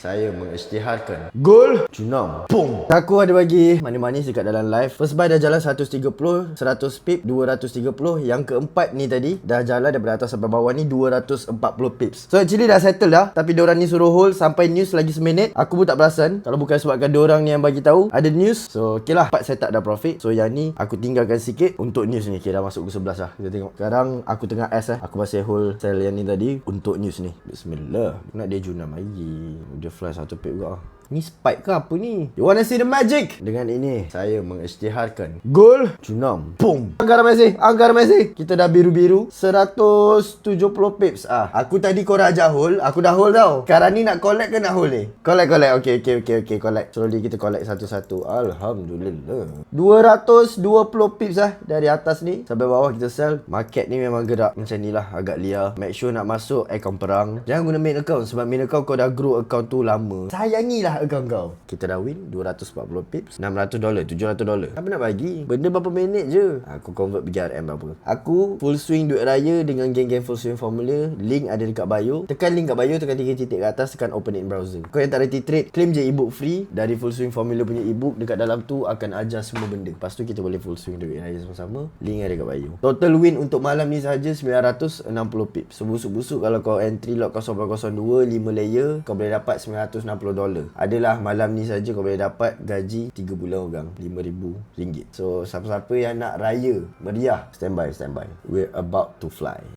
Saya mengisytiharkan gol Junam. Boom. Aku ada bagi manis-manis dekat dalam live. First buy dah jalan 130, 100 pip, 230. Yang keempat ni tadi dah jalan daripada atas sampai bawah ni 240 pips. So actually dah settle dah, tapi diorang ni suruh hold sampai news lagi seminit. Aku pun tak perasan kalau bukan sebabkan diorang ni yang bagi tahu ada news. So okay lah, part setup dah profit. So yang ni aku tinggalkan sikit untuk news ni. Okay, dah masuk ke 11 lah. Kita tengok. Sekarang aku tengah S Aku masih hold sell yang ni tadi untuk news ni. Bismillah. Nak dia Junam lagi. Dia fly satu pip juga. Ni spike ke apa ni? You wanna see the magic? Dengan ini saya mengisytiharkan gol Junam. Boom. Angkara Messi. Kita dah biru-biru 170 pips. Aku tadi korang ajak hold, aku dah hold tau. Sekarang ni nak collect ke nak hold ni? Collect. Okay. Collect. Slowly kita collect satu-satu. Alhamdulillah. 220 pips dari atas ni sampai bawah kita sell. Market ni memang gerak macam ni lah, agak liar. Make sure nak masuk account perang. Jangan guna main account, sebab main account kau dah grow account tu lama. Sayangilah account kau. Kita dah win 240 pips, $600, $700. Apa nak bagi? Benda berapa minit je. Aku convert pergi RM berapa. Aku full swing duit raya dengan geng-geng full swing formula. Link ada dekat bio. Tekan link kat bio, tekan 3 titik ke atas, tekan open in browser. Kau yang tak reti trade, claim je ebook free dari full swing formula punya ebook. Dekat dalam tu akan ajar semua benda. Lepas tu kita boleh full swing duit raya sama-sama. Link ada kat bio. Total win untuk malam ni sahaja 960 pips. So busuk-busuk kalau kau entry lot 0.02 5 layer, kau boleh dapat $960. Adalah malam ni saja kau boleh dapat gaji 3 bulan orang, RM5,000. So siapa-siapa yang nak raya meriah, standby. We're about to fly.